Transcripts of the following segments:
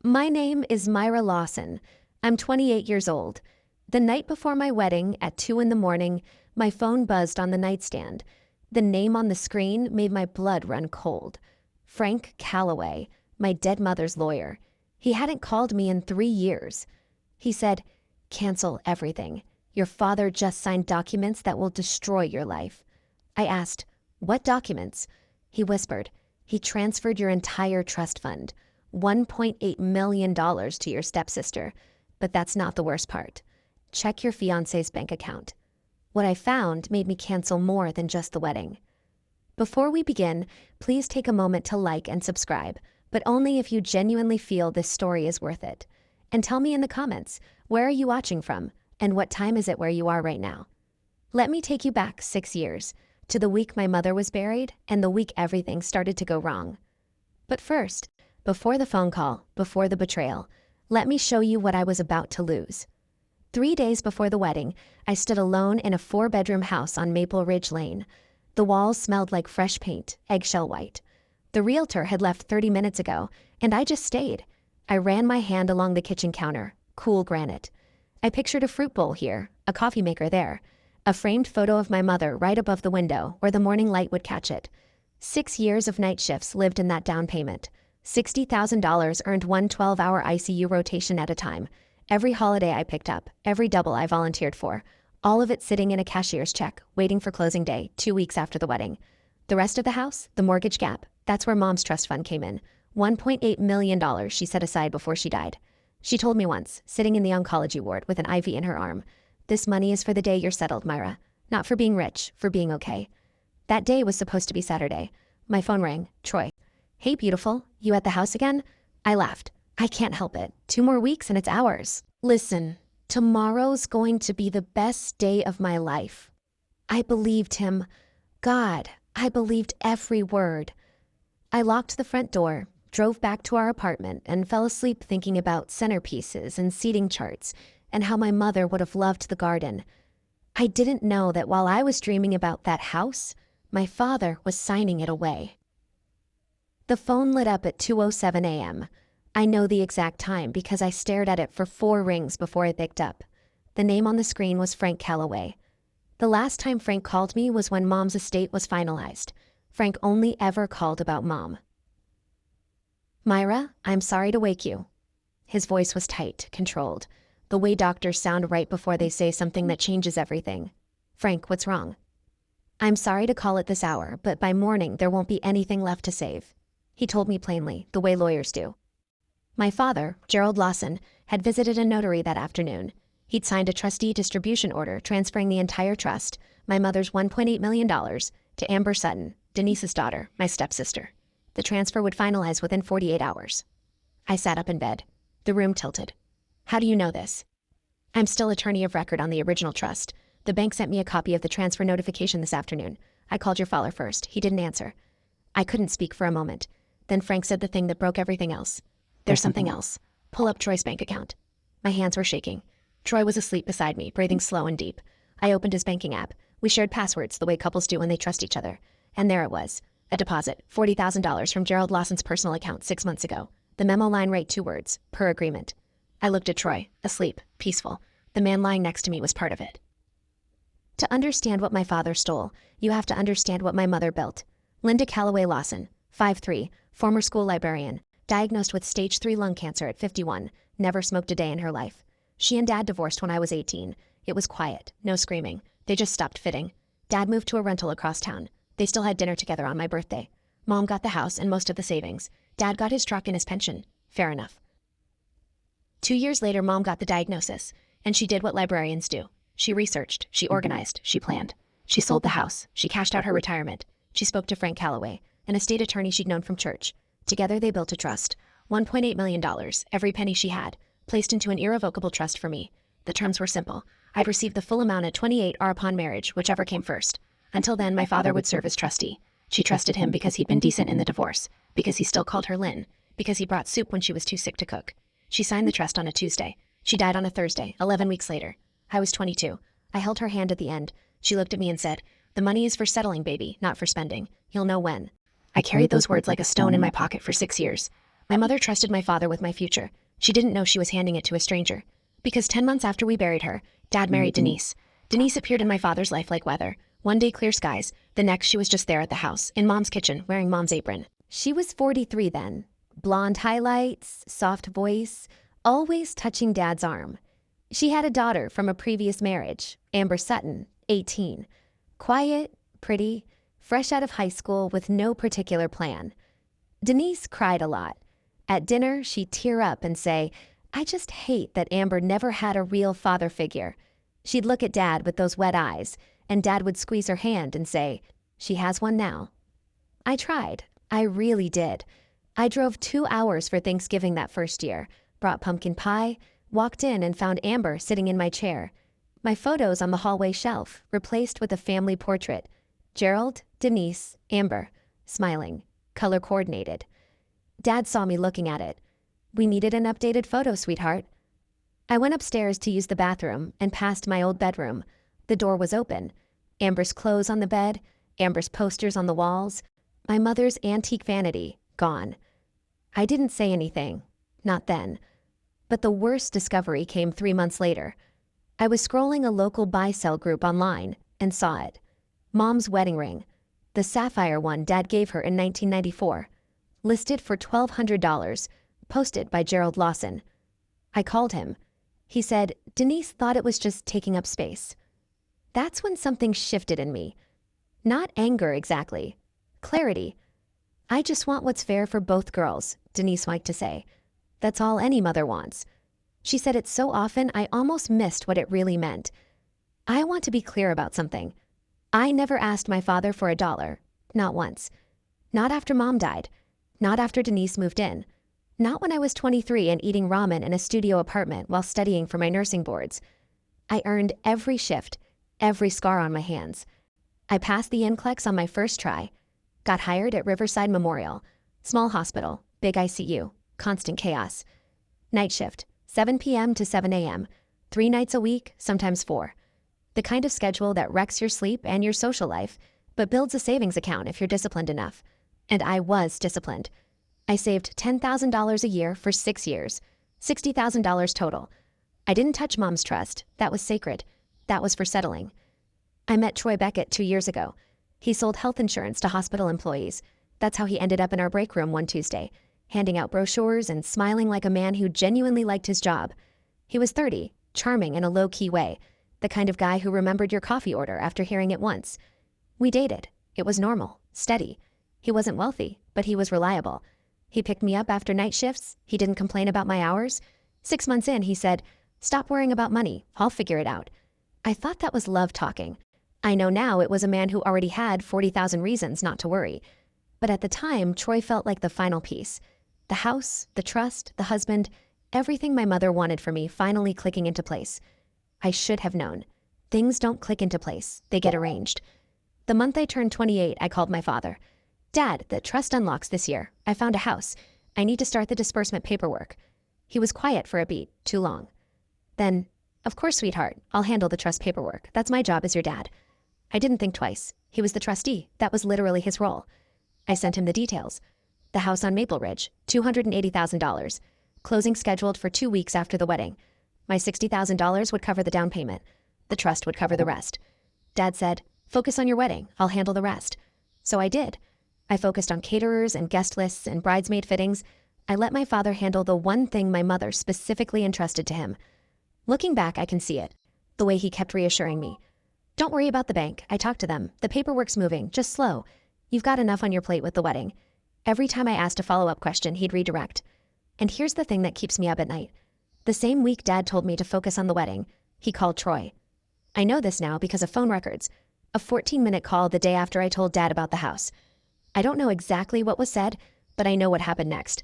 My name is Myra Lawson. I'm 28 years old. The night before my wedding, at 2 in the morning, my phone buzzed on the nightstand. The name on the screen made my blood run cold. Frank Callaway, my dead mother's lawyer. He hadn't called me in 3 years. He said, "Cancel everything. Your father just signed documents that will destroy your life." I asked, "What documents?" He whispered, "He transferred your entire trust fund, $1.8 million to your stepsister. But that's not the worst part. Check your fiancé's bank account." What I found made me cancel more than just the wedding. Before we begin, please take a moment to like and subscribe, but only if you genuinely feel this story is worth it. And tell me in the comments, where are you watching from, and what time is it where you are right now? Let me take you back 6 years, to the week my mother was buried and the week everything started to go wrong. But first, before the phone call, before the betrayal, let me show you what I was about to lose. 3 days before the wedding, I stood alone in a 4-bedroom house on Maple Ridge Lane. The walls smelled like fresh paint, eggshell white. The realtor had left 30 minutes ago, and I just stayed. I ran my hand along the kitchen counter, cool granite. I pictured a fruit bowl here, a coffee maker there, a framed photo of my mother right above the window where the morning light would catch it. 6 years of night shifts lived in that down payment. $60,000 earned one 12-hour ICU rotation at a time. Every holiday I picked up, every double I volunteered for, all of it sitting in a cashier's check, waiting for closing day, 2 weeks after the wedding. The rest of the house, the mortgage gap, that's where Mom's trust fund came in. $1.8 million she set aside before she died. She told me once, sitting in the oncology ward with an IV in her arm, "This money is for the day you're settled, Myra. Not for being rich, for being okay." That day was supposed to be Saturday. My phone rang. Troy. "Hey, beautiful, you at the house again?" I laughed. "I can't help it. 2 more weeks and it's ours. Listen, tomorrow's going to be the best day of my life." I believed him. God, I believed every word. I locked the front door, drove back to our apartment, and fell asleep thinking about centerpieces and seating charts and how my mother would have loved the garden. I didn't know that while I was dreaming about that house, my father was signing it away. The phone lit up at 2:07 a.m. I know the exact time because I stared at it for 4 rings before I picked up. The name on the screen was Frank Callaway. The last time Frank called me was when Mom's estate was finalized. Frank only ever called about Mom. "Myra, I'm sorry to wake you." His voice was tight, controlled, the way doctors sound right before they say something that changes everything. "Frank, what's wrong?" "I'm sorry to call at this hour, but by morning there won't be anything left to save." He told me plainly, the way lawyers do. My father, Gerald Lawson, had visited a notary that afternoon. He'd signed a trustee distribution order transferring the entire trust, my mother's $1.8 million, to Amber Sutton, Denise's daughter, my stepsister. The transfer would finalize within 48 hours. I sat up in bed. The room tilted. "How do you know this?" "I'm still attorney of record on the original trust. The bank sent me a copy of the transfer notification this afternoon. I called your father first. He didn't answer." I couldn't speak for a moment. Then Frank said the thing that broke everything else. "There's something else. Pull up Troy's bank account." My hands were shaking. Troy was asleep beside me, breathing slow and deep. I opened his banking app. We shared passwords the way couples do when they trust each other. And there it was. A deposit, $40,000 from Gerald Lawson's personal account 6 months ago. The memo line read 2 words, "per agreement." I looked at Troy, asleep, peaceful. The man lying next to me was part of it. To understand what my father stole, you have to understand what my mother built. Linda Callaway Lawson, 5'3", former school librarian, diagnosed with stage 3 lung cancer at 51, never smoked a day in her life. She and Dad divorced when I was 18. It was quiet, no screaming. They just stopped fitting. Dad moved to a rental across town. They still had dinner together on my birthday. Mom got the house and most of the savings. Dad got his truck and his pension. Fair enough. 2 years later, Mom got the diagnosis, and she did what librarians do. She researched, she organized, she planned. She sold the house. She cashed out her retirement. She spoke to Frank Callaway, an estate attorney she'd known from church. Together they built a trust, $1.8 million, every penny she had, placed into an irrevocable trust for me. The terms were simple. I'd receive the full amount at 28 or upon marriage, whichever came first. Until then, my father would serve as trustee. She trusted him because he'd been decent in the divorce, because he still called her Lynn, because he brought soup when she was too sick to cook. She signed the trust on a Tuesday. She died on a Thursday, 11 weeks later. I was 22. I held her hand at the end. She looked at me and said, "The money is for settling, baby, not for spending. You'll know when." I carried those words like a stone in my pocket for 6 years. My mother trusted my father with my future. She didn't know she was handing it to a stranger. Because 10 months after we buried her, Dad married Denise. Denise appeared in my father's life like weather. One day clear skies, the next she was just there at the house, in Mom's kitchen, wearing Mom's apron. She was 43 then. Blonde highlights, soft voice, always touching Dad's arm. She had a daughter from a previous marriage, Amber Sutton, 18. Quiet, pretty, fresh out of high school with no particular plan. Denise cried a lot. At dinner, she'd tear up and say, "I just hate that Amber never had a real father figure." She'd look at Dad with those wet eyes, and Dad would squeeze her hand and say, "She has one now." I tried. I really did. I drove 2 hours for Thanksgiving that first year, brought pumpkin pie, walked in and found Amber sitting in my chair. My photos on the hallway shelf, replaced with a family portrait. Gerald, Denise, Amber, smiling, color coordinated. Dad saw me looking at it. "We needed an updated photo, sweetheart." I went upstairs to use the bathroom and passed my old bedroom. The door was open. Amber's clothes on the bed, Amber's posters on the walls, my mother's antique vanity, gone. I didn't say anything, not then. But the worst discovery came 3 months later. I was scrolling a local buy-sell group online and saw it. Mom's wedding ring, the sapphire one Dad gave her in 1994, listed for $1,200, posted by Gerald Lawson. I called him. He said, "Denise thought it was just taking up space." That's when something shifted in me. Not anger exactly. Clarity. "I just want what's fair for both girls," Denise liked to say. That's all any mother wants. She said it so often I almost missed what it really meant. I want to be clear about something. I never asked my father for $1, not once. Not after Mom died. Not after Denise moved in. Not when I was 23 and eating ramen in a studio apartment while studying for my nursing boards. I earned every shift, every scar on my hands. I passed the NCLEX on my first try. Got hired at Riverside Memorial. Small hospital, big ICU, constant chaos. Night shift, 7 p.m. to 7 a.m., 3 nights a week, sometimes 4. The kind of schedule that wrecks your sleep and your social life, but builds a savings account if you're disciplined enough. And I was disciplined. I saved $10,000 a year for 6 years, $60,000 total. I didn't touch Mom's trust. That was sacred. That was for settling. I met Troy Beckett 2 years ago. He sold health insurance to hospital employees. That's how he ended up in our break room one Tuesday, handing out brochures and smiling like a man who genuinely liked his job. He was 30, charming in a low-key way, the kind of guy who remembered your coffee order after hearing it once. We dated. It was normal, steady. He wasn't wealthy, but he was reliable. He picked me up after night shifts. He didn't complain about my hours. 6 months in, he said, "Stop worrying about money. I'll figure it out." I thought that was love talking. I know now it was a man who already had 40,000 reasons not to worry. But at the time, Troy felt like the final piece. The house, the trust, the husband, everything my mother wanted for me finally clicking into place. I should have known. Things don't click into place. They get arranged. The month I turned 28, I called my father. "Dad, the trust unlocks this year. I found a house. I need to start the disbursement paperwork." He was quiet for a beat, too long. Then, "Of course, sweetheart. I'll handle the trust paperwork. That's my job as your dad." I didn't think twice. He was the trustee. That was literally his role. I sent him the details. The house on Maple Ridge, $280,000. Closing scheduled for 2 weeks after the wedding. My $60,000 would cover the down payment. The trust would cover the rest. Dad said, "Focus on your wedding. I'll handle the rest." So I did. I focused on caterers and guest lists and bridesmaid fittings. I let my father handle the one thing my mother specifically entrusted to him. Looking back, I can see it. The way he kept reassuring me. "Don't worry about the bank. I talked to them. The paperwork's moving. Just slow. You've got enough on your plate with the wedding." Every time I asked a follow-up question, he'd redirect. And here's the thing that keeps me up at night. The same week Dad told me to focus on the wedding, he called Troy. I know this now because of phone records. A 14-minute call the day after I told Dad about the house. I don't know exactly what was said, but I know what happened next.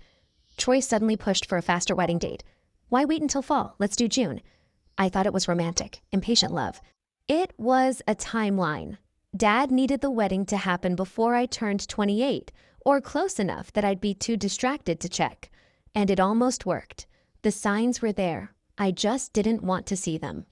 Troy suddenly pushed for a faster wedding date. "Why wait until fall? Let's do June." I thought it was romantic, impatient love. It was a timeline. Dad needed the wedding to happen before I turned 28, or close enough that I'd be too distracted to check. And it almost worked. The signs were there. I just didn't want to see them.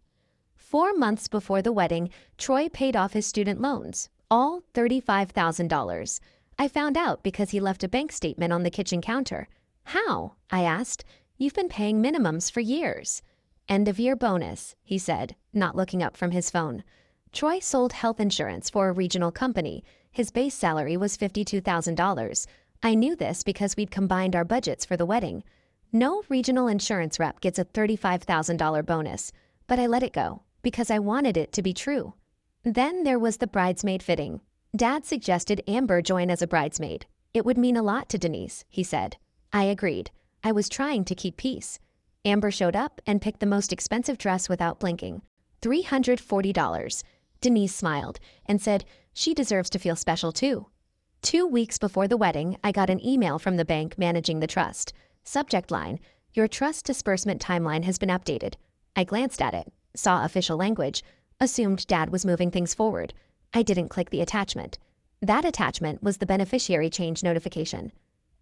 4 months before the wedding, Troy paid off his student loans, all $35,000. I found out because he left a bank statement on the kitchen counter. How? I asked. You've been paying minimums for years. End of year bonus, he said, not looking up from his phone. Troy sold health insurance for a regional company. His base salary was $52,000. I knew this because we'd combined our budgets for the wedding. No regional insurance rep gets a $35,000 bonus, but I let it go because I wanted it to be true. Then there was the bridesmaid fitting. Dad suggested Amber join as a bridesmaid. It would mean a lot to Denise, he said. I agreed. I was trying to keep peace. Amber showed up and picked the most expensive dress without blinking. $340. Denise smiled and said she deserves to feel special too. 2 weeks before the wedding, I got an email from the bank managing the trust. Subject line, your trust disbursement timeline has been updated. I glanced at it, saw official language, assumed Dad was moving things forward. I didn't click the attachment. That attachment was the beneficiary change notification.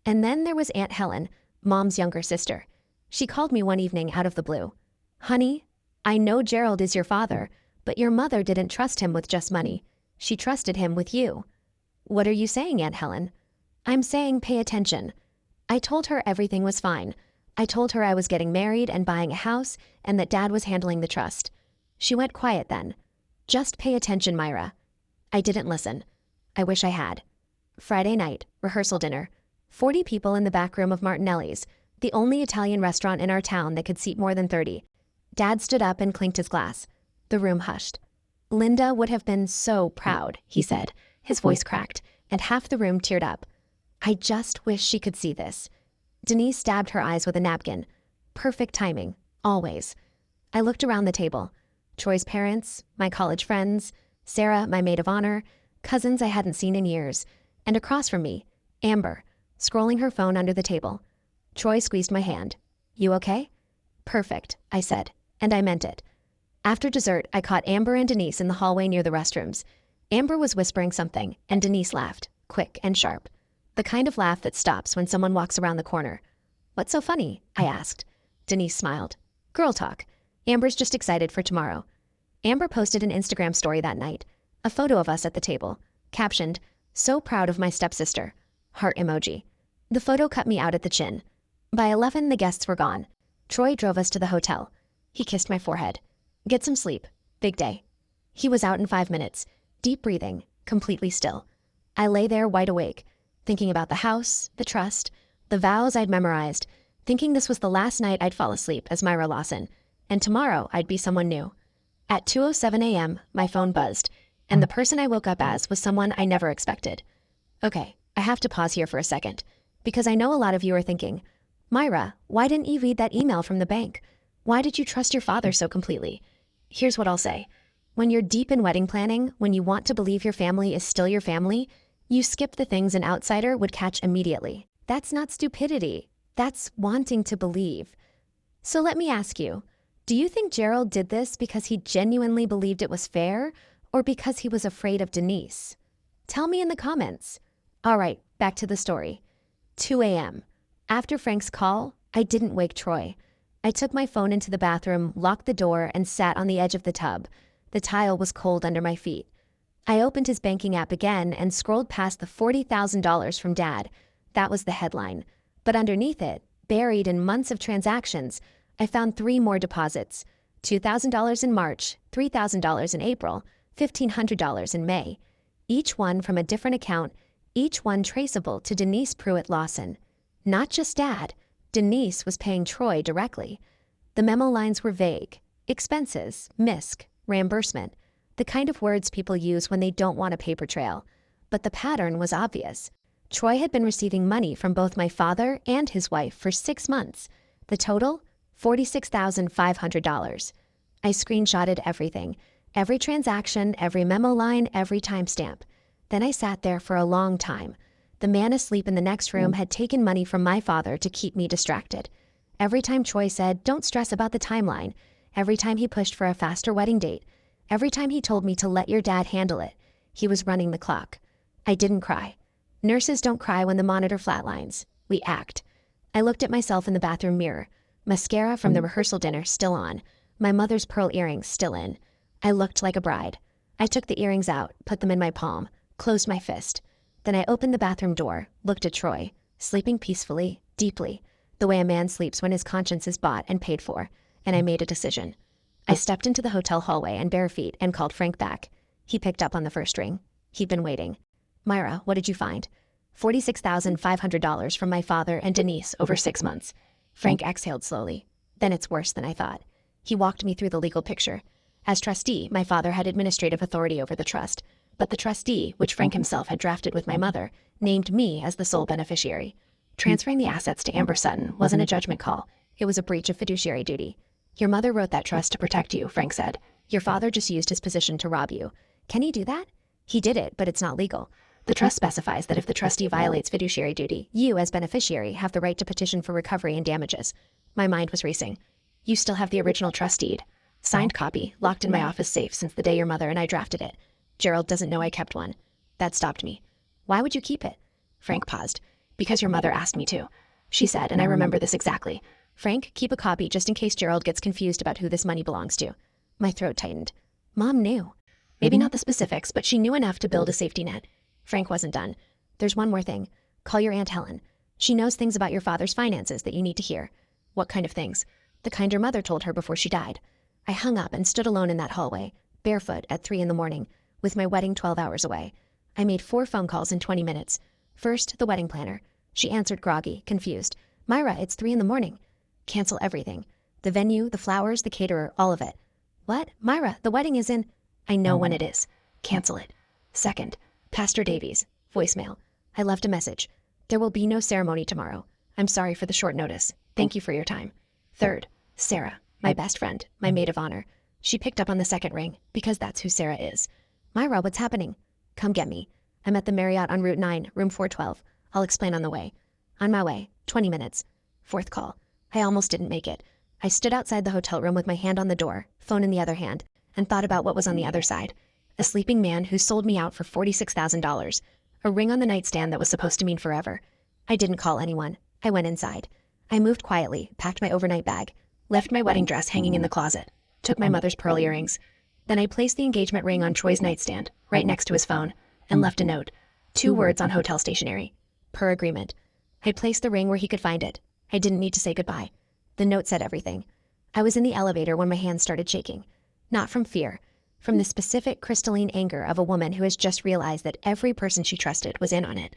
And then there was Aunt Helen, Mom's younger sister. She called me one evening out of the blue. Honey, I know Gerald is your father, but your mother didn't trust him with just money. She trusted him with you. What are you saying, Aunt Helen? I'm saying pay attention. I told her everything was fine. I told her I was getting married and buying a house and that Dad was handling the trust. She went quiet then. Just pay attention, Myra. I didn't listen. I wish I had. Friday night, rehearsal dinner. 40 people in the back room of Martinelli's, the only Italian restaurant in our town that could seat more than 30. Dad stood up and clinked his glass. The room hushed. Linda would have been so proud, he said. His voice cracked, and half the room teared up. I just wish she could see this. Denise dabbed her eyes with a napkin. Perfect timing, always. I looked around the table. Troy's parents, my college friends, Sarah, my maid of honor, cousins I hadn't seen in years, and across from me, Amber, scrolling her phone under the table. Troy squeezed my hand. You okay? Perfect, I said, and I meant it. After dessert, I caught Amber and Denise in the hallway near the restrooms. Amber was whispering something, and Denise laughed, quick and sharp. The kind of laugh that stops when someone walks around the corner. What's so funny? I asked. Denise smiled. Girl talk. Amber's just excited for tomorrow. Amber posted an Instagram story that night, a photo of us at the table, captioned, so proud of my stepsister. Heart emoji. The photo cut me out at the chin. By 11, the guests were gone. Troy drove us to the hotel. He kissed my forehead. Get some sleep. Big day. He was out in 5 minutes, deep breathing, completely still. I lay there wide awake, thinking about the house, the trust, the vows I'd memorized, thinking this was the last night I'd fall asleep as Myra Lawson, and tomorrow I'd be someone new. At 2:07 a.m., my phone buzzed, and the person I woke up as was someone I never expected. Okay, I have to pause here for a second, because I know a lot of you are thinking, Myra, why didn't you read that email from the bank? Why did you trust your father so completely? Here's what I'll say. When you're deep in wedding planning, when you want to believe your family is still your family, you skip the things an outsider would catch immediately. That's not stupidity. That's wanting to believe. So let me ask you, do you think Gerald did this because he genuinely believed it was fair, or because he was afraid of Denise? Tell me in the comments. All right, back to the story. 2 a.m. After Frank's call, I didn't wake Troy. I took my phone into the bathroom, locked the door, and sat on the edge of the tub. The tile was cold under my feet. I opened his banking app again and scrolled past the $40,000 from Dad. That was the headline. But underneath it, buried in months of transactions, I found 3 more deposits. $2,000 in March, $3,000 in April, $1,500 in May. Each one from a different account, each one traceable to Denise Pruitt Lawson. Not just Dad. Denise was paying Troy directly. The memo lines were vague. Expenses, MISC, reimbursement. The kind of words people use when they don't want a paper trail. But the pattern was obvious. Troy had been receiving money from both my father and his wife for 6 months. The total? $46,500. I screenshotted everything. Every transaction, every memo line, every timestamp. Then I sat there for a long time. The man asleep in the next room had taken money from my father to keep me distracted. Every time Troy said, don't stress about the timeline. Every time he pushed for a faster wedding date. Every time he told me to let your dad handle it. He was running the clock. I didn't cry. Nurses don't cry when the monitor flatlines. We act. I looked at myself in the bathroom mirror. Mascara from the rehearsal dinner still on. My mother's pearl earrings still in. I looked like a bride. I took the earrings out, put them in my palm, closed my fist. Then I opened the bathroom door, looked at Troy, sleeping peacefully, deeply. The way a man sleeps when his conscience is bought and paid for, and I made a decision. I stepped into the hotel hallway and bare feet and called Frank back. He picked up on the first ring. He'd been waiting. Myra, what did you find? $46,500 from my father and Denise over 6 months. Frank exhaled slowly. Then it's worse than I thought. He walked me through the legal picture. As trustee, my father had administrative authority over the trust, but the trustee, which Frank himself had drafted with my mother, named me as the sole beneficiary. Transferring the assets to Amber Sutton wasn't a judgment call. It was a breach of fiduciary duty. Your mother wrote that trust to protect you, Frank said. Your father just used his position to rob you. Can he do that? He did it, but it's not legal. The trust specifies that if the trustee violates fiduciary duty, you, as beneficiary, have the right to petition for recovery and damages. My mind was racing. You still have the original trust deed. Signed copy, locked in my office safe since the day your mother and I drafted it. Gerald doesn't know I kept one. That stopped me. Why would you keep it? Frank paused. Because your mother asked me to. She said, and I remember this exactly. Frank, keep a copy just in case Gerald gets confused about who this money belongs to. My throat tightened. Mom knew. Maybe not the specifics, but she knew enough to build a safety net. Frank wasn't done. There's one more thing. Call your Aunt Helen. She knows things about your father's finances that you need to hear. What kind of things? The kind your mother told her before she died. I hung up and stood alone in that hallway, barefoot at 3 a.m, with my wedding 12 hours away. I made 4 phone calls in 20 minutes. First, the wedding planner. She answered groggy, confused. Myra, it's 3 a.m. Cancel everything. The venue, the flowers, the caterer, all of it. What? Myra, the wedding is in... I know when it is. Cancel it. Second, Pastor Davies. Voicemail. I left a message. There will be no ceremony tomorrow. I'm sorry for the short notice. Thank you for your time. Third, Sarah, my best friend, my maid of honor. She picked up on the second ring, because that's who Sarah is. Myra, what's happening? Come get me. I'm at the Marriott on Route 9, room 412. I'll explain on the way. On my way. 20 minutes. Fourth call. I almost didn't make it. I stood outside the hotel room with my hand on the door, phone in the other hand, and thought about what was on the other side. A sleeping man who sold me out for $46,000. A ring on the nightstand that was supposed to mean forever. I didn't call anyone. I went inside. I moved quietly, packed my overnight bag, left my wedding dress hanging in the closet, took my mother's pearl earrings. Then I placed the engagement ring on Troy's nightstand, right next to his phone, and left a note. 2 words on hotel stationery. Per agreement. I placed the ring where he could find it. I didn't need to say goodbye. The note said everything. I was in the elevator when my hands started shaking. Not from fear. From the specific crystalline anger of a woman who has just realized that every person she trusted was in on it.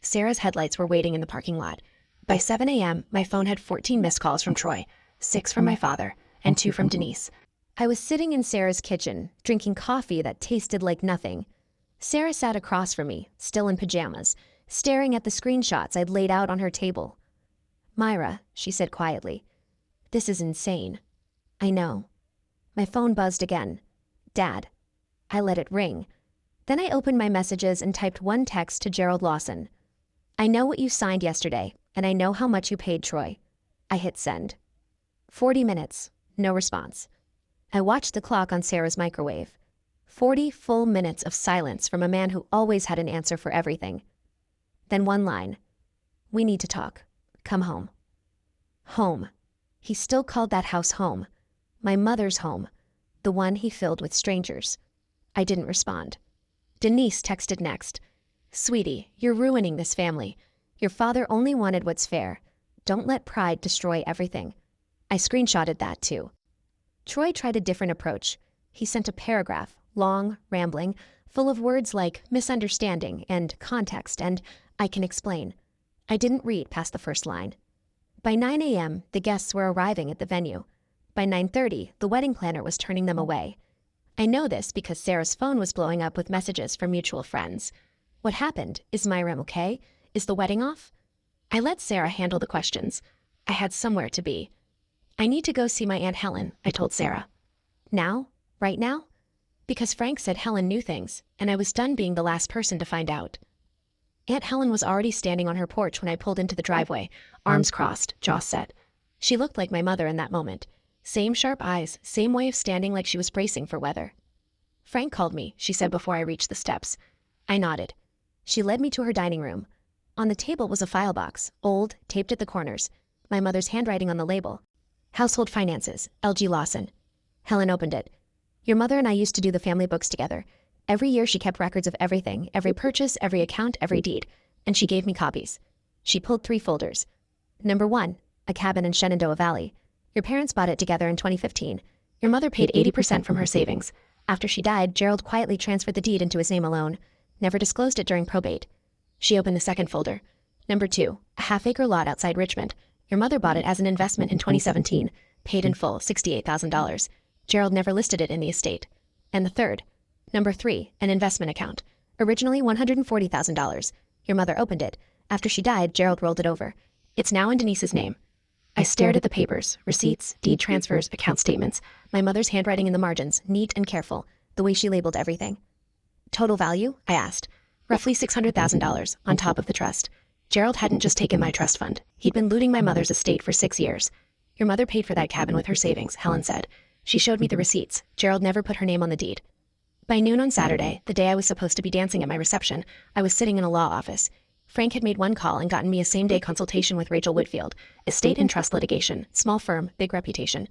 Sarah's headlights were waiting in the parking lot. By 7 a.m., my phone had 14 missed calls from Troy, 6 from my father, and 2 from Denise. I was sitting in Sarah's kitchen, drinking coffee that tasted like nothing. Sarah sat across from me, still in pajamas, staring at the screenshots I'd laid out on her table. Myra, she said quietly, this is insane. I know. My phone buzzed again. Dad. I let it ring. Then I opened my messages and typed one text to Gerald Lawson. I know what you signed yesterday, and I know how much you paid Troy. I hit send. 40 minutes. No response. I watched the clock on Sarah's microwave. 40 full minutes of silence from a man who always had an answer for everything. Then one line. We need to talk. Come home. Home. He still called that house home. My mother's home. The one he filled with strangers. I didn't respond. Denise texted next. Sweetie, you're ruining this family. Your father only wanted what's fair. Don't let pride destroy everything. I screenshotted that too. Troy tried a different approach. He sent a paragraph, long, rambling, full of words like misunderstanding and context and I can explain. I didn't read past the first line. By 9 a.m., the guests were arriving at the venue. By 9:30, the wedding planner was turning them away. I know this because Sarah's phone was blowing up with messages from mutual friends. What happened? Is Myra okay? Is the wedding off? I let Sarah handle the questions. I had somewhere to be. I need to go see my Aunt Helen, I told Sarah. Now? Right now? Because Frank said Helen knew things, and I was done being the last person to find out. Aunt Helen was already standing on her porch when I pulled into the driveway, arms crossed, jaw set. She looked like my mother in that moment. Same sharp eyes, same way of standing like she was bracing for weather. Frank called me, she said before I reached the steps. I nodded. She led me to her dining room. On the table was a file box, old, taped at the corners, my mother's handwriting on the label. Household Finances, L.G. Lawson. Helen opened it. Your mother and I used to do the family books together. Every year she kept records of everything, every purchase, every account, every deed, and she gave me copies. She pulled 3 folders. Number 1, a cabin in Shenandoah Valley. Your parents bought it together in 2015. Your mother paid 80% from her savings. After she died, Gerald quietly transferred the deed into his name alone. Never disclosed it during probate. She opened the second folder. Number 2, a half-acre lot outside Richmond. Your mother bought it as an investment in 2017. Paid in full, $68,000. Gerald never listed it in the estate. And the third. Number 3, an investment account. Originally $140,000. Your mother opened it. After she died, Gerald rolled it over. It's now in Denise's name. I stared at the papers, receipts, deed transfers, account statements, my mother's handwriting in the margins, neat and careful, the way she labeled everything. Total value? I asked. Roughly $600,000, on top of the trust. Gerald hadn't just taken my trust fund. He'd been looting my mother's estate for 6 years. Your mother paid for that cabin with her savings, Helen said. She showed me the receipts. Gerald never put her name on the deed. By noon on Saturday, the day I was supposed to be dancing at my reception, I was sitting in a law office. Frank had made one call and gotten me a same-day consultation with Rachel Whitfield, estate and trust litigation, small firm, big reputation.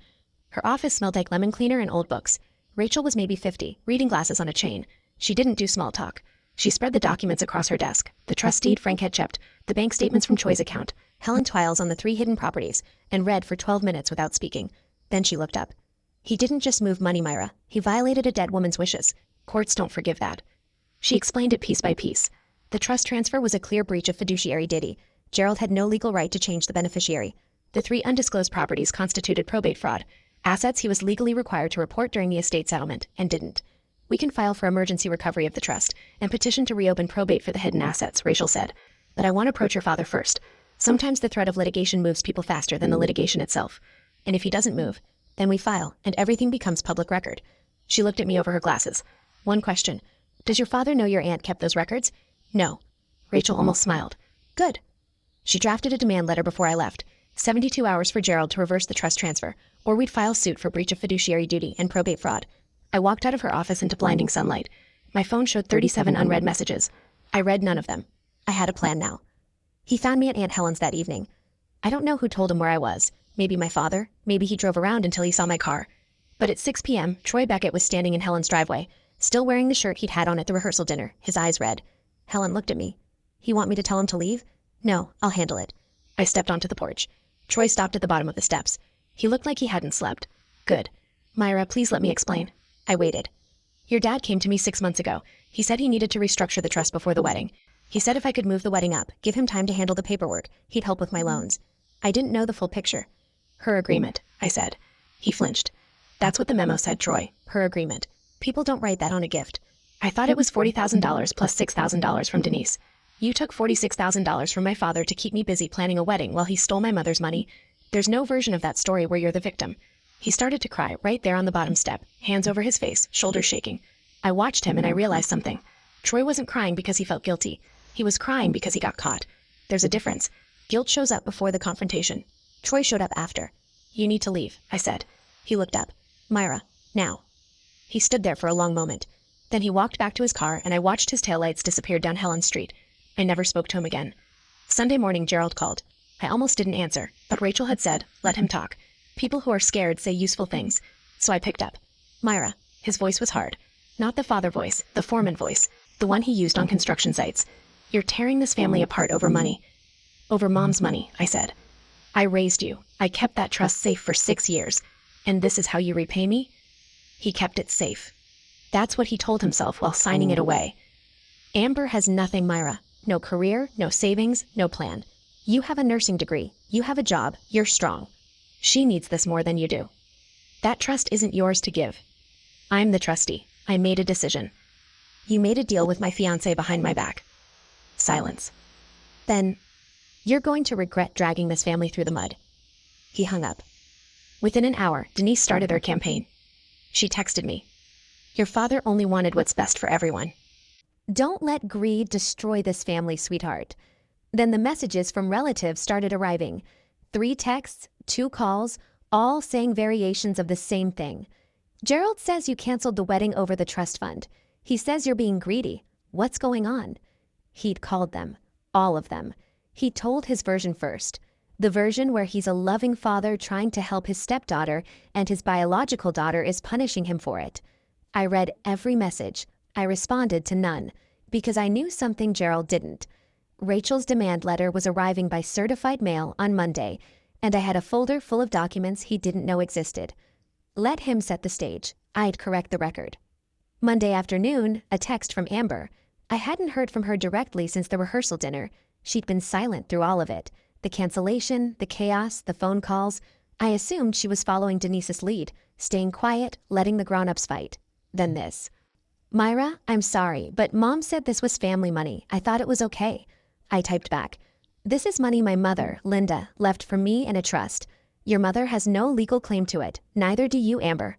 Her office smelled like lemon cleaner and old books. Rachel was maybe 50, reading glasses on a chain. She didn't do small talk. She spread the documents across her desk, the trust deed Frank had kept, the bank statements from Troy's account, Helen Twiles on the 3 hidden properties, and read for 12 minutes without speaking. Then she looked up. He didn't just move money, Myra. He violated a dead woman's wishes. Courts don't forgive that. She explained it piece by piece. The trust transfer was a clear breach of fiduciary duty. Gerald had no legal right to change the beneficiary. The 3 undisclosed properties constituted probate fraud, assets he was legally required to report during the estate settlement, and didn't. We can file for emergency recovery of the trust and petition to reopen probate for the hidden assets, Rachel said. But I want to approach your father first. Sometimes the threat of litigation moves people faster than the litigation itself. And if he doesn't move, then we file, and everything becomes public record. She looked at me over her glasses. One question. Does your father know your aunt kept those records? No. Rachel almost smiled. Good. She drafted a demand letter before I left. 72 hours for Gerald to reverse the trust transfer, or we'd file suit for breach of fiduciary duty and probate fraud. I walked out of her office into blinding sunlight. My phone showed 37 unread messages. I read none of them. I had a plan now. He found me at Aunt Helen's that evening. I don't know who told him where I was. Maybe my father. Maybe he drove around until he saw my car. But at 6 p.m., Troy Beckett was standing in Helen's driveway, still wearing the shirt he'd had on at the rehearsal dinner, his eyes red. Helen looked at me. You want me to tell him to leave? No, I'll handle it. I stepped onto the porch. Troy stopped at the bottom of the steps. He looked like he hadn't slept. Good. Myra, please let me explain. I waited. Your dad came to me 6 months ago. He said he needed to restructure the trust before the wedding. He said if I could move the wedding up, give him time to handle the paperwork, he'd help with my loans. I didn't know the full picture. Her agreement, I said. He flinched. That's what the memo said, Troy. Her agreement. People don't write that on a gift. I thought it was $40,000 plus $6,000 from Denise. You took $46,000 from my father to keep me busy planning a wedding while he stole my mother's money. There's no version of that story where you're the victim. He started to cry right there on the bottom step, hands over his face, shoulders shaking. I watched him and I realized something. Troy wasn't crying because he felt guilty. He was crying because he got caught. There's a difference. Guilt shows up before the confrontation. Troy showed up after. You need to leave, I said. He looked up. Myra, now. He stood there for a long moment. Then he walked back to his car and I watched his taillights disappear down Helen Street. I never spoke to him again. Sunday morning, Gerald called. I almost didn't answer, but Rachel had said, let him talk. People who are scared say useful things. So I picked up. Myra. His voice was hard. Not the father voice, the foreman voice, the one he used on construction sites. You're tearing this family apart over money. Over Mom's money, I said. I raised you. I kept that trust safe for 6 years. And this is how you repay me? He kept it safe. That's what he told himself while signing it away. Amber has nothing, Myra. No career, no savings, no plan. You have a nursing degree. You have a job. You're strong. She needs this more than you do. That trust isn't yours to give. I'm the trustee. I made a decision. You made a deal with my fiancé behind my back. Silence. Then, you're going to regret dragging this family through the mud. He hung up. Within an hour, Denise started her campaign. She texted me. Your father only wanted what's best for everyone. Don't let greed destroy this family, sweetheart. Then the messages from relatives started arriving. 3 texts, 2 calls, all saying variations of the same thing. Gerald says you canceled the wedding over the trust fund. He says you're being greedy. What's going on? He'd called them. All of them. He told his version first. The version where he's a loving father trying to help his stepdaughter and his biological daughter is punishing him for it. I read every message. I responded to none, because I knew something Gerald didn't. Rachel's demand letter was arriving by certified mail on Monday. and I had a folder full of documents he didn't know existed. Let him set the stage. I'd correct the record. Monday afternoon, a text from Amber. I hadn't heard from her directly since the rehearsal dinner. She'd been silent through all of it. The cancellation, the chaos, the phone calls. I assumed she was following Denise's lead, staying quiet, letting the grown-ups fight. Then this. Myra, I'm sorry, but Mom said this was family money. I thought it was okay. I typed back. This is money my mother, Linda, left for me in a trust. Your mother has no legal claim to it. Neither do you, Amber.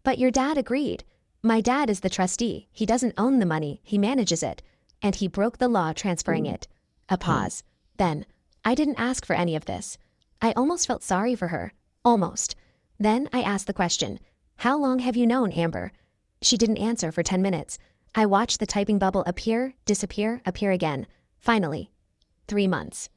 But your dad agreed. My dad is the trustee. He doesn't own the money. He manages it. And he broke the law transferring it. A pause. Then, I didn't ask for any of this. I almost felt sorry for her. Almost. Then I asked the question, how long have you known Amber? She didn't answer for 10 minutes. I watched the typing bubble appear, disappear, appear again. Finally. 3 months.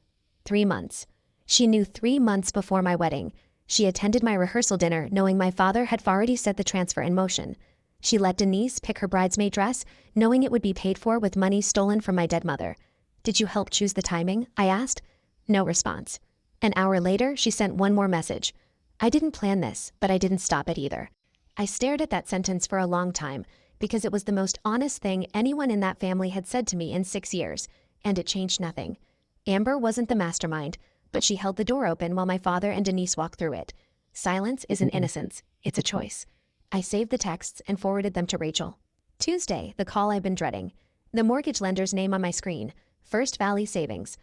3 months. She knew 3 months before my wedding. She attended my rehearsal dinner knowing my father had already set the transfer in motion. She let Denise pick her bridesmaid dress, knowing it would be paid for with money stolen from my dead mother. Did you help choose the timing? I asked. No response. An hour later, she sent one more message. I didn't plan this, but I didn't stop it either. I stared at that sentence for a long time because it was the most honest thing anyone in that family had said to me in 6 years, and it changed nothing. Amber wasn't the mastermind, but she held the door open while my father and Denise walked through it. Silence isn't innocence. It's a choice. I saved the texts and forwarded them to Rachel. Tuesday, the call I've been dreading. The mortgage lender's name on my screen. First Valley Savings.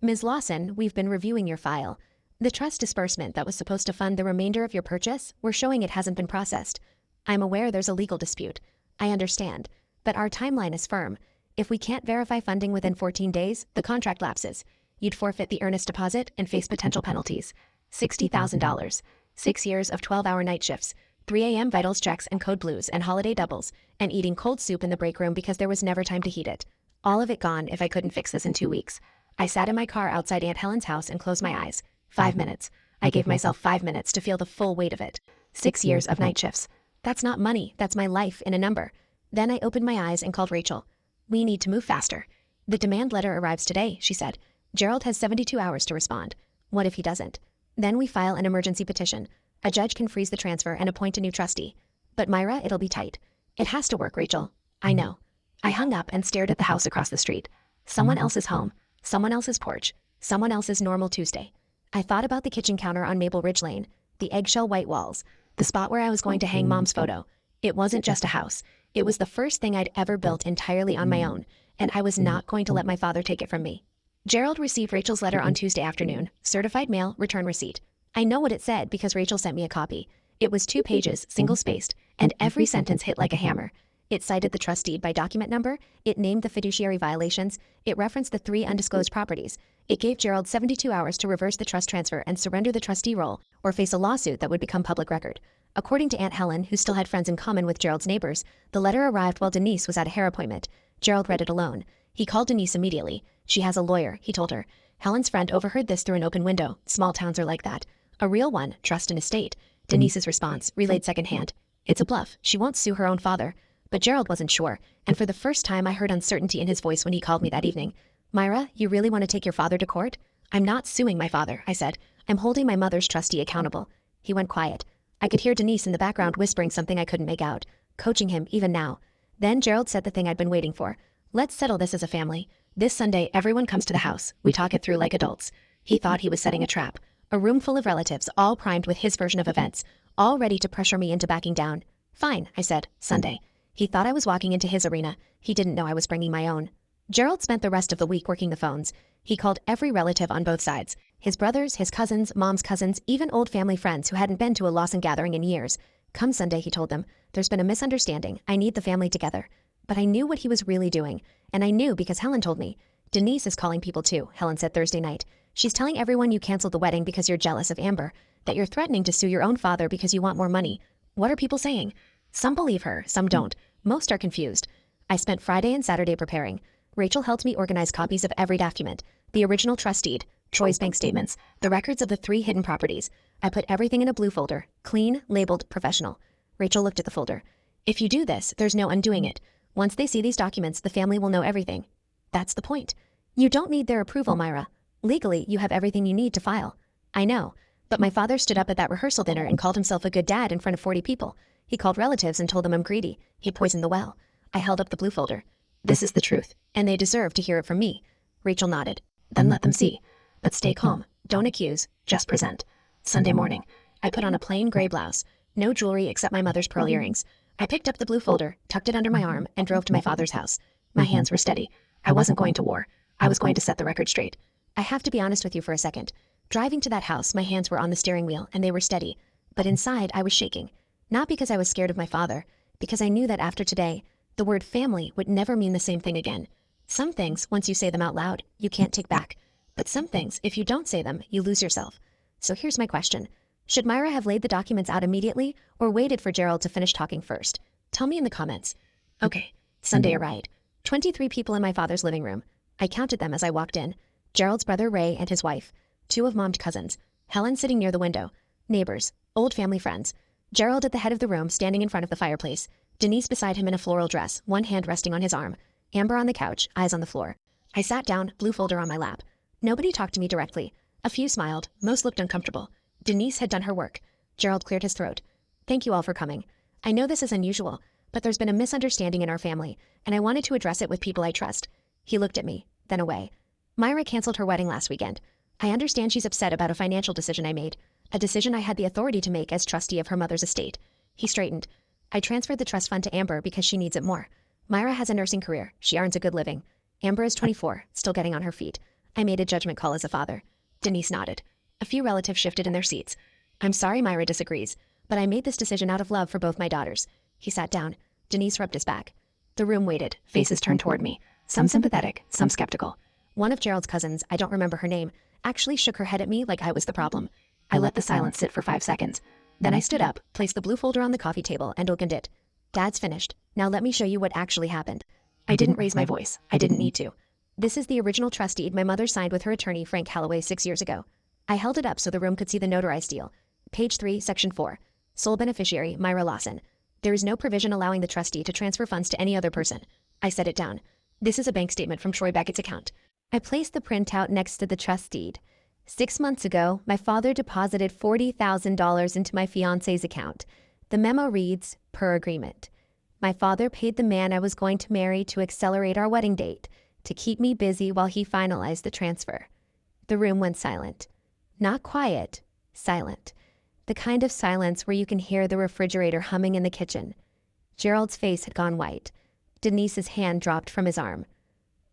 Ms. Lawson, we've been reviewing your file. The trust disbursement that was supposed to fund the remainder of your purchase, we're showing it hasn't been processed. I'm aware there's a legal dispute. I understand. But our timeline is firm. If we can't verify funding within 14 days, the contract lapses. You'd forfeit the earnest deposit and face potential penalties. $60,000. 6 years of 12-hour night shifts. 3 a.m. vitals checks and code blues and holiday doubles, and eating cold soup in the break room because there was never time to heat it. All of it gone if I couldn't fix this in 2 weeks. I sat in my car outside Aunt Helen's house and closed my eyes. 5 minutes. I gave myself 5 minutes to feel the full weight of it. 6 years of night shifts. That's not money, that's my life in a number. Then I opened my eyes and called Rachel. We need to move faster. The demand letter arrives today, she said. Gerald has 72 hours to respond. What if he doesn't? Then we file an emergency petition. A judge can freeze the transfer and appoint a new trustee. But Myra, it'll be tight. It has to work, Rachel. I know. I hung up and stared at the house across the street. Someone else's home. Someone else's porch. Someone else's normal Tuesday. I thought about the kitchen counter on Maple Ridge Lane, the eggshell white walls, the spot where I was going to hang Mom's photo. It wasn't just a house. It was the first thing I'd ever built entirely on my own, and I was not going to let my father take it from me. Gerald received Rachel's letter on Tuesday afternoon. Certified mail, return receipt. I know what it said because Rachel sent me a copy. It was 2 pages, single-spaced, and every sentence hit like a hammer. It cited the trust deed by document number, it named the fiduciary violations, it referenced the 3 undisclosed properties. It gave Gerald 72 hours to reverse the trust transfer and surrender the trustee role, or face a lawsuit that would become public record. According to Aunt Helen, who still had friends in common with Gerald's neighbors, the letter arrived while Denise was at a hair appointment. Gerald read it alone. He called Denise immediately. She has a lawyer, he told her. Helen's friend overheard this through an open window. Small towns are like that. A real one, trust and estate. Denise's response, relayed secondhand. It's a bluff. She won't sue her own father. But Gerald wasn't sure, and for the first time I heard uncertainty in his voice when he called me that evening. Myra, you really want to take your father to court? I'm not suing my father, I said. I'm holding my mother's trustee accountable. He went quiet. I could hear Denise in the background whispering something I couldn't make out, coaching him even now. Then Gerald said the thing I'd been waiting for. Let's settle this as a family. This Sunday, everyone comes to the house. We talk it through like adults. He thought he was setting a trap. A room full of relatives, all primed with his version of events, all ready to pressure me into backing down. Fine, I said. Sunday. He thought I was walking into his arena. He didn't know I was bringing my own. Gerald spent the rest of the week working the phones. He called every relative on both sides. His brothers, his cousins, Mom's cousins, even old family friends who hadn't been to a Lawson gathering in years. Come Sunday, he told them. There's been a misunderstanding. I need the family together. But I knew what he was really doing. And I knew because Helen told me. Denise is calling people too, Helen said Thursday night. She's telling everyone you canceled the wedding because you're jealous of Amber. That you're threatening to sue your own father because you want more money. What are people saying? Some believe her, some don't. Most are confused. I spent Friday and Saturday preparing. Rachel helped me organize copies of every document. The original trust deed, Troy's bank statements, the records of the 3 hidden properties. I put everything in a blue folder, clean, labeled, professional. Rachel looked at the folder. If you do this, there's no undoing it. Once they see these documents, the family will know everything. That's the point. You don't need their approval, Myra. Legally, you have everything you need to file. I know. But my father stood up at that rehearsal dinner and called himself a good dad in front of 40 people. He called relatives and told them I'm greedy. He poisoned the well. I held up the blue folder. This is the truth, and they deserve to hear it from me. Rachel nodded. Then let them see. But stay calm. Don't accuse. Just present. Sunday morning. I put on a plain gray blouse. No jewelry except my mother's pearl earrings. I picked up the blue folder, tucked it under my arm, and drove to my father's house. My hands were steady. I wasn't going to war. I was going to set the record straight. I have to be honest with you for a second. Driving to that house, my hands were on the steering wheel, and they were steady. But inside, I was shaking. Not because I was scared of my father, because I knew that after today, the word family would never mean the same thing again. Some things, once you say them out loud, you can't take back. But some things, if you don't say them, you lose yourself. So here's my question. Should Myra have laid the documents out immediately or waited for Gerald to finish talking first? Tell me in the comments. Okay, Sunday arrived. 23 people in my father's living room. I counted them as I walked in. Gerald's brother Ray and his wife. 2 of Mom's cousins. Helen sitting near the window. Neighbors. Old family friends. Gerald at the head of the room, standing in front of the fireplace. Denise beside him in a floral dress, one hand resting on his arm. Amber on the couch, eyes on the floor. I sat down, blue folder on my lap. Nobody talked to me directly. A few smiled. Most looked uncomfortable. Denise had done her work. Gerald cleared his throat. Thank you all for coming. I know this is unusual, but there's been a misunderstanding in our family, and I wanted to address it with people I trust. He looked at me, then away. Myra canceled her wedding last weekend. I understand she's upset about a financial decision I made, a decision I had the authority to make as trustee of her mother's estate. He straightened. I transferred the trust fund to Amber because she needs it more. Myra has a nursing career. She earns a good living. Amber is 24, still getting on her feet. I made a judgment call as a father. Denise nodded. A few relatives shifted in their seats. I'm sorry Myra disagrees, but I made this decision out of love for both my daughters. He sat down. Denise rubbed his back. The room waited, faces turned toward me. Some sympathetic, some skeptical. One of Gerald's cousins, I don't remember her name, actually shook her head at me like I was the problem. I let the silence sit for 5 seconds. Then I stood up, placed the blue folder on the coffee table, and opened it. Dad's finished. Now let me show you what actually happened. I didn't raise my voice. I didn't need to. This is the original trust deed my mother signed with her attorney, Frank Callaway, 6 years ago. I held it up so the room could see the notarized deal. Page 3, Section 4. Sole beneficiary, Myra Lawson. There is no provision allowing the trustee to transfer funds to any other person. I set it down. This is a bank statement from Troy Beckett's account. I placed the printout next to the trust deed. 6 months ago, my father deposited $40,000 into my fiancé's account. The memo reads, per agreement. My father paid the man I was going to marry to accelerate our wedding date, to keep me busy while he finalized the transfer. The room went silent. Not quiet, silent. The kind of silence where you can hear the refrigerator humming in the kitchen. Gerald's face had gone white. Denise's hand dropped from his arm.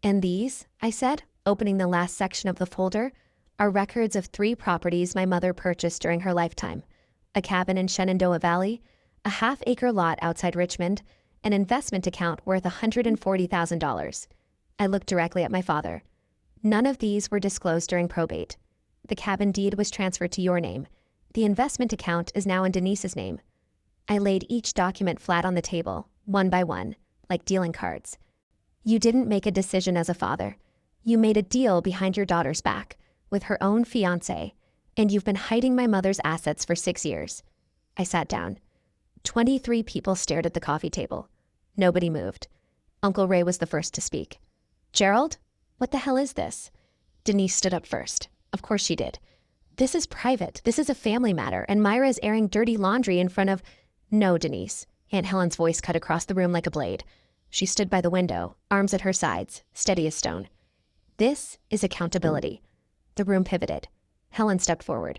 And these, I said, opening the last section of the folder, are records of 3 properties my mother purchased during her lifetime. A cabin in Shenandoah Valley, a half-acre lot outside Richmond, an investment account worth $140,000. I looked directly at my father. None of these were disclosed during probate. The cabin deed was transferred to your name. The investment account is now in Denise's name. I laid each document flat on the table, one by one, like dealing cards. You didn't make a decision as a father. You made a deal behind your daughter's back, with her own fiancé, and you've been hiding my mother's assets for 6 years. I sat down. 23 people stared at the coffee table. Nobody moved. Uncle Ray was the first to speak. Gerald, what the hell is this? Denise stood up first. Of course she did. This is private. This is a family matter, and Myra is airing dirty laundry in front of... No, Denise. Aunt Helen's voice cut across the room like a blade. She stood by the window, arms at her sides, steady as stone. This is accountability. The room pivoted. Helen stepped forward.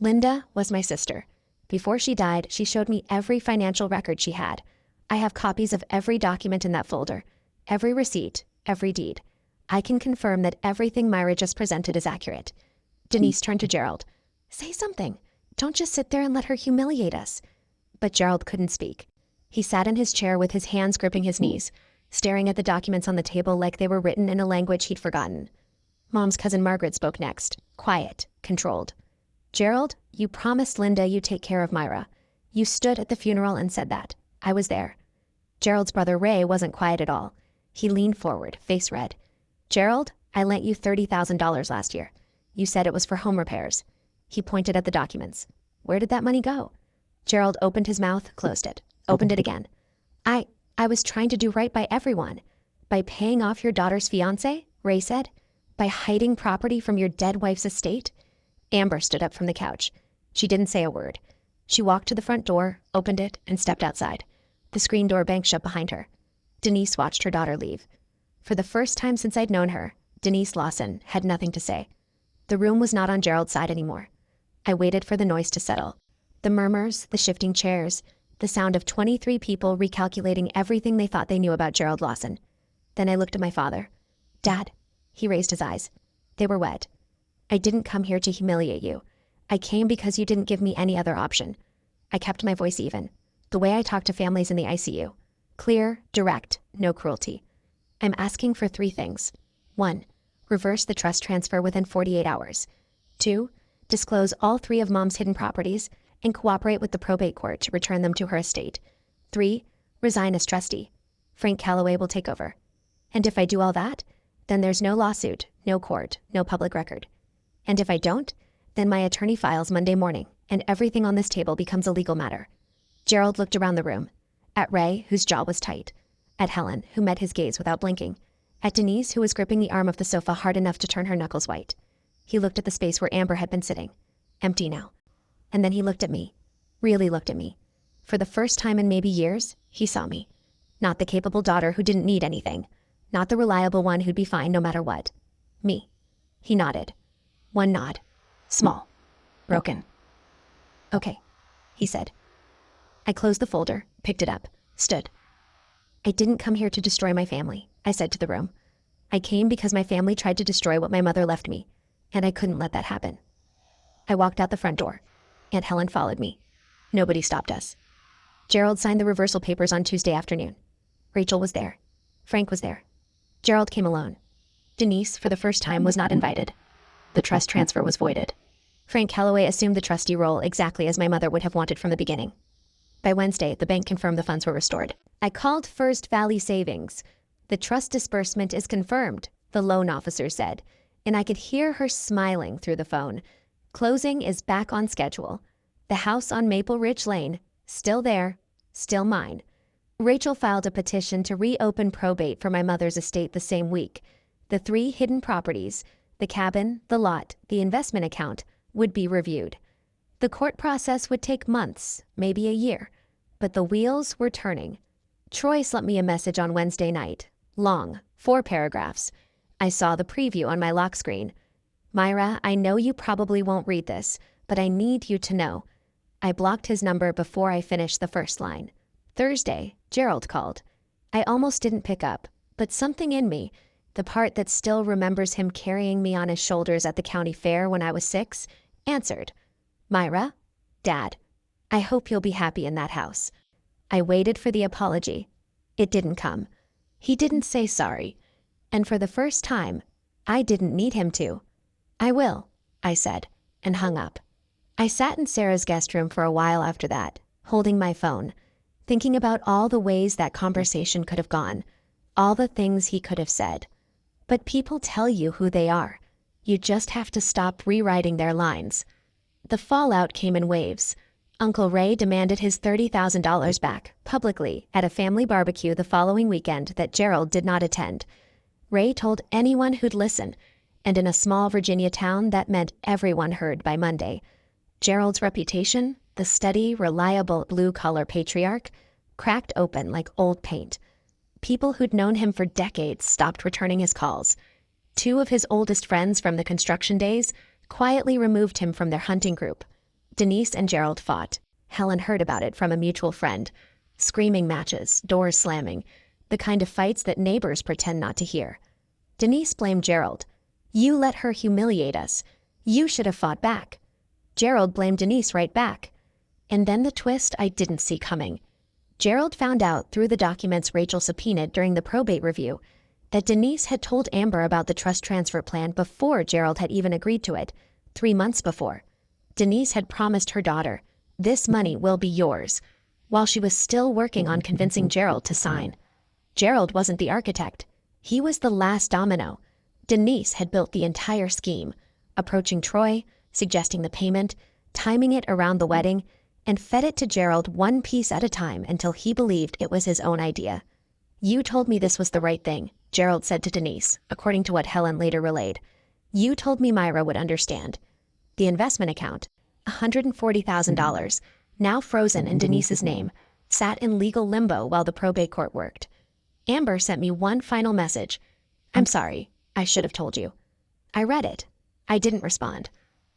Linda was my sister. Before she died, she showed me every financial record she had. I have copies of every document in that folder, every receipt, every deed. I can confirm that everything Myra just presented is accurate. Denise turned to Gerald. Say something. Don't just sit there and let her humiliate us. But Gerald couldn't speak. He sat in his chair with his hands gripping his knees, staring at the documents on the table like they were written in a language he'd forgotten. Mom's cousin Margaret spoke next, quiet, controlled. Gerald, you promised Linda you'd take care of Myra. You stood at the funeral and said that. I was there. Gerald's brother Ray wasn't quiet at all. He leaned forward, face red. Gerald, I lent you $30,000 last year. You said it was for home repairs. He pointed at the documents. Where did that money go? Gerald opened his mouth, closed it, opened it again. I was trying to do right by everyone. By paying off your daughter's fiancé, Ray said. By hiding property from your dead wife's estate. Amber stood up from the couch. She didn't say a word. She walked to the front door, opened it, and stepped outside. The screen door banged shut behind her. Denise watched her daughter leave. For the first time since I'd known her, Denise Lawson had nothing to say. The room was not on Gerald's side anymore. I waited for the noise to settle. The murmurs, the shifting chairs, the sound of 23 people recalculating everything they thought they knew about Gerald Lawson. Then I looked at my father. "Dad." He raised his eyes. They were wet. "I didn't come here to humiliate you. I came because you didn't give me any other option." I kept my voice even, the way I talk to families in the ICU. Clear, direct, no cruelty. "I'm asking for 3 things. 1, reverse the trust transfer within 48 hours. 2, disclose all 3 of Mom's hidden properties and cooperate with the probate court to return them to her estate. 3, resign as trustee. Frank Callaway will take over. And if I do all that, then there's no lawsuit, no court, no public record. And if I don't, then my attorney files Monday morning, and everything on this table becomes a legal matter." Gerald looked around the room. At Ray, whose jaw was tight. At Helen, who met his gaze without blinking. At Denise, who was gripping the arm of the sofa hard enough to turn her knuckles white. He looked at the space where Amber had been sitting. Empty now. And then he looked at me. Really looked at me. For the first time in maybe years, he saw me. Not the capable daughter who didn't need anything. Not the reliable one who'd be fine no matter what. Me. He nodded. One nod. Small. Broken. "Okay," he said. I closed the folder, picked it up, stood. "I didn't come here to destroy my family," I said to the room. "I came because my family tried to destroy what my mother left me, and I couldn't let that happen." I walked out the front door. Aunt Helen followed me. Nobody stopped us. Gerald signed the reversal papers on Tuesday afternoon. Rachel was there. Frank was there. Gerald came alone. Denise, for the first time, was not invited. The trust transfer was voided. Frank Callaway assumed the trustee role exactly as my mother would have wanted from the beginning. By Wednesday, the bank confirmed the funds were restored. I called First Valley Savings. "The trust disbursement is confirmed," the loan officer said, and I could hear her smiling through the phone. "Closing is back on schedule. The house on Maple Ridge Lane, still there, still mine." Rachel filed a petition to reopen probate for my mother's estate the same week. The 3 hidden properties, the cabin, the lot, the investment account, would be reviewed. The court process would take months, maybe a year, but the wheels were turning. Troy sent me a message on Wednesday night. Long, 4 paragraphs. I saw the preview on my lock screen. "Myra, I know you probably won't read this, but I need you to know." I blocked his number before I finished the first line. Thursday, Gerald called. I almost didn't pick up, but something in me, the part that still remembers him carrying me on his shoulders at the county fair when I was 6, answered. "Myra? Dad. I hope you'll be happy in that house." I waited for the apology. It didn't come. He didn't say sorry. And for the first time, I didn't need him to. "I will," I said, and hung up. I sat in Sarah's guest room for a while after that, holding my phone, thinking about all the ways that conversation could have gone, all the things he could have said. But people tell you who they are. You just have to stop rewriting their lines. The fallout came in waves. Uncle Ray demanded his $30,000 back, publicly, at a family barbecue the following weekend that Gerald did not attend. Ray told anyone who'd listen, and in a small Virginia town that meant everyone heard by Monday. Gerald's reputation, the steady, reliable blue-collar patriarch, cracked open like old paint. People who'd known him for decades stopped returning his calls. 2 of his oldest friends from the construction days quietly removed him from their hunting group. Denise and Gerald fought. Helen heard about it from a mutual friend. Screaming matches, doors slamming, the kind of fights that neighbors pretend not to hear. Denise blamed Gerald. "You let her humiliate us. You should have fought back." Gerald blamed Denise right back. And then the twist I didn't see coming. Gerald found out through the documents Rachel subpoenaed during the probate review that Denise had told Amber about the trust transfer plan before Gerald had even agreed to it, 3 months before. Denise had promised her daughter, "This money will be yours," while she was still working on convincing Gerald to sign. Gerald wasn't the architect. He was the last domino. Denise had built the entire scheme, approaching Troy, suggesting the payment, timing it around the wedding, and fed it to Gerald one piece at a time until he believed it was his own idea. "You told me this was the right thing," Gerald said to Denise, according to what Helen later relayed. "You told me Myra would understand. The investment account. $140,000, now frozen in Denise's name, sat in legal limbo while the probate court worked. Amber sent me one final message. "I'm sorry, I should have told you." I read it. I didn't respond.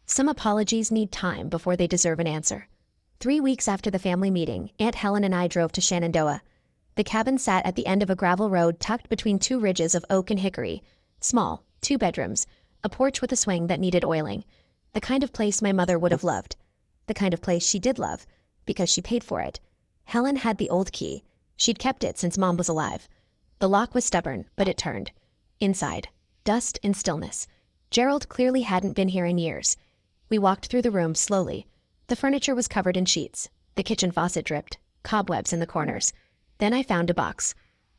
Some apologies need time before they deserve an answer. 3 weeks after the family meeting, Aunt Helen and I drove to Shenandoah. The cabin sat at the end of a gravel road tucked between two ridges of oak and hickory. Small, 2 bedrooms, a porch with a swing that needed oiling. The kind of place my mother would have loved. The kind of place she did love, because she paid for it. Helen had the old key. She'd kept it since Mom was alive. The lock was stubborn, but it turned. Inside, dust and stillness. Gerald clearly hadn't been here in years. We walked through the room slowly. The furniture was covered in sheets. The kitchen faucet dripped, cobwebs in the corners. Then I found a box.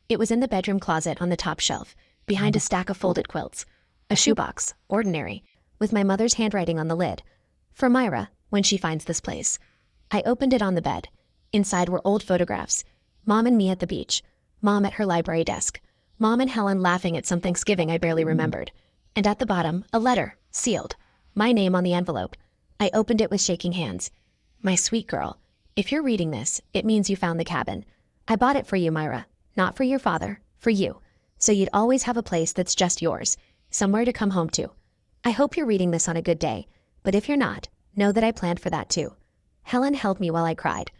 It was in the bedroom closet on the top shelf, behind a stack of folded quilts. A shoebox, ordinary, with my mother's handwriting on the lid. "For Myra, when she finds this place." I opened it on the bed. Inside were old photographs. Mom and me at the beach. Mom at her library desk. Mom and Helen laughing at some Thanksgiving I barely remembered. And at the bottom, a letter, sealed. My name on the envelope. I opened it with shaking hands. "My sweet girl, if you're reading this, it means you found the cabin. I bought it for you, Myra. Not for your father, for you. So you'd always have a place that's just yours. Somewhere to come home to. I hope you're reading this on a good day. But if you're not, know that I planned for that too." Helen held me while I cried.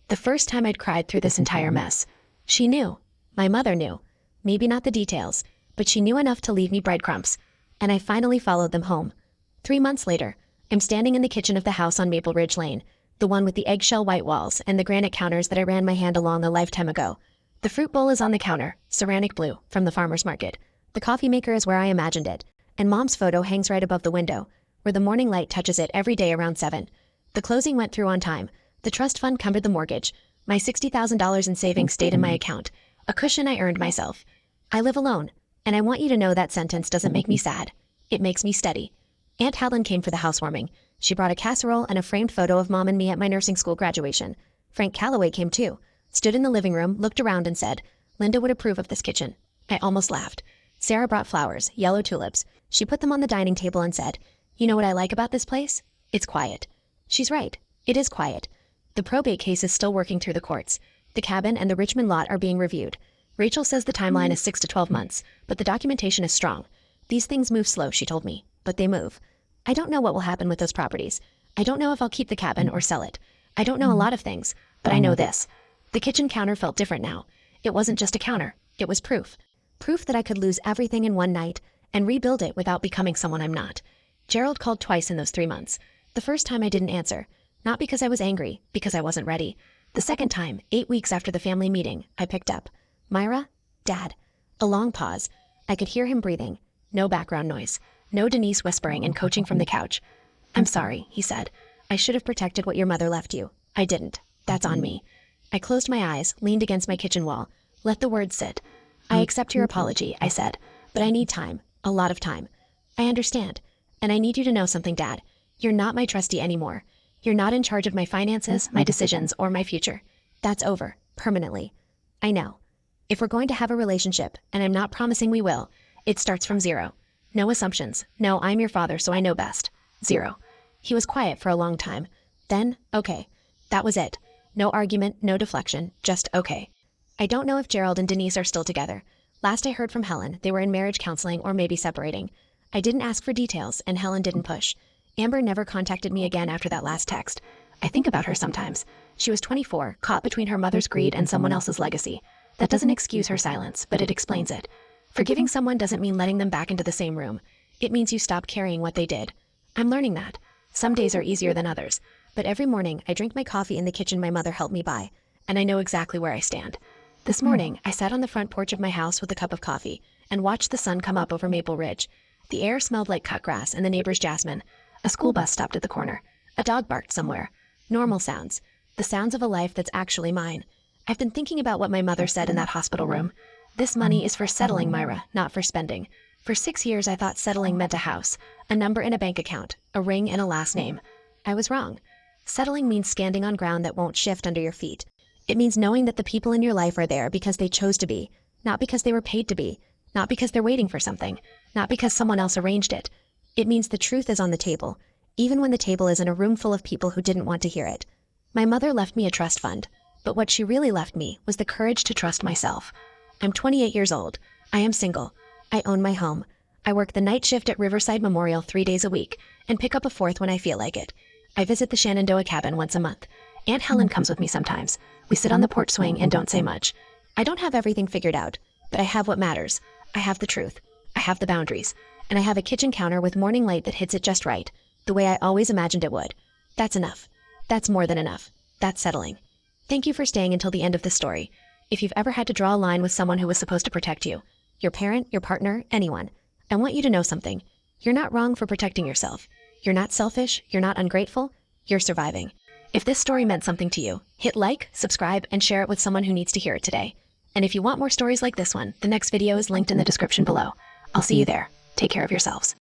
The first time I'd cried through this entire mess. She knew. My mother knew. Maybe not the details, but she knew enough to leave me breadcrumbs. And I finally followed them home. 3 months later, I'm standing in the kitchen of the house on Maple Ridge Lane, the one with the eggshell white walls and the granite counters that I ran my hand along a lifetime ago. The fruit bowl is on the counter, ceramic blue, from the farmer's market. The coffee maker is where I imagined it, and Mom's photo hangs right above the window, where the morning light touches it every day around 7. The closing went through on time. The trust fund covered the mortgage. My $60,000 in savings stayed in my account, a cushion I earned myself. I live alone, and I want you to know that sentence doesn't make me sad. It makes me steady. Aunt Helen came for the housewarming. She brought a casserole and a framed photo of Mom and me at my nursing school graduation. Frank Callaway came too, stood in the living room, looked around and said, "Linda would approve of this kitchen." I almost laughed. Sarah brought flowers, yellow tulips. She put them on the dining table and said, "You know what I like about this place? It's quiet." She's right. It is quiet. The probate case is still working through the courts. The cabin and the Richmond lot are being reviewed. Rachel says the timeline is 6 to 12 months, but the documentation is strong. These things move slow, she told me, but they move. I don't know what will happen with those properties. I don't know if I'll keep the cabin or sell it. I don't know a lot of things, but I know this. The kitchen counter felt different now. It wasn't just a counter. It was proof. Proof that I could lose everything in one night and rebuild it without becoming someone I'm not. Gerald called twice in those 3 months. The first time I didn't answer, not because I was angry, because I wasn't ready. The second time, 8 weeks after the family meeting, I picked up. "Myra? Dad." A long pause. I could hear him breathing. No background noise. No Denise whispering and coaching from the couch. "I'm sorry," he said. "I should have protected what your mother left you. I didn't. That's on me." I closed my eyes, leaned against my kitchen wall, let the words sit. "I accept your apology," I said, "but I need time, a lot of time. I understand. And I need you to know something, Dad. You're not my trustee anymore. You're not in charge of my finances, my decisions, or my future. That's over, permanently. I know. If we're going to have a relationship, and I'm not promising we will, it starts from 0. No assumptions. No, I'm your father, so I know best. 0. He was quiet for a long time. Then, okay. That was it. No argument, no deflection, just okay. I don't know if Gerald and Denise are still together. Last I heard from Helen, they were in marriage counseling or maybe separating. I didn't ask for details, and Helen didn't push. Amber never contacted me again after that last text. I think about her sometimes. She was 24, caught between her mother's greed and someone else's legacy. That doesn't excuse her silence, but it explains it. Forgiving someone doesn't mean letting them back into the same room. It means you stop carrying what they did. I'm learning that. Some days are easier than others, but every morning I drink my coffee in the kitchen my mother helped me buy, and I know exactly where I stand. This morning, I sat on the front porch of my house with a cup of coffee and watched the sun come up over Maple Ridge. The air smelled like cut grass and the neighbor's jasmine. A school bus stopped at the corner. A dog barked somewhere. Normal sounds. The sounds of a life that's actually mine. I've been thinking about what my mother said in that hospital room. This money is for settling, Myra, not for spending. For 6 years, I thought settling meant a house, a number in a bank account, a ring and a last name. I was wrong. Settling means standing on ground that won't shift under your feet. It means knowing that the people in your life are there because they chose to be, not because they were paid to be, not because they're waiting for something, not because someone else arranged it. It means the truth is on the table. even when the table is in a room full of people who didn't want to hear it. My mother left me a trust fund, but what she really left me was the courage to trust myself. I'm 28 years old. I am single. I own my home. I work the night shift at Riverside Memorial 3 days a week and pick up a fourth when I feel like it. I visit the Shenandoah cabin once a month. Aunt Helen comes with me sometimes. We sit on the porch swing and don't say much. I don't have everything figured out, but I have what matters. I have the truth. I have the boundaries. And I have a kitchen counter with morning light that hits it just right, the way I always imagined it would. That's enough. That's more than enough. That's settling. Thank you for staying until the end of this story. If you've ever had to draw a line with someone who was supposed to protect you, your parent, your partner, anyone, I want you to know something. You're not wrong for protecting yourself. You're not selfish. You're not ungrateful. You're surviving. If this story meant something to you, hit like, subscribe, and share it with someone who needs to hear it today. And if you want more stories like this one, the next video is linked in the description below. I'll see you there. Take care of yourselves.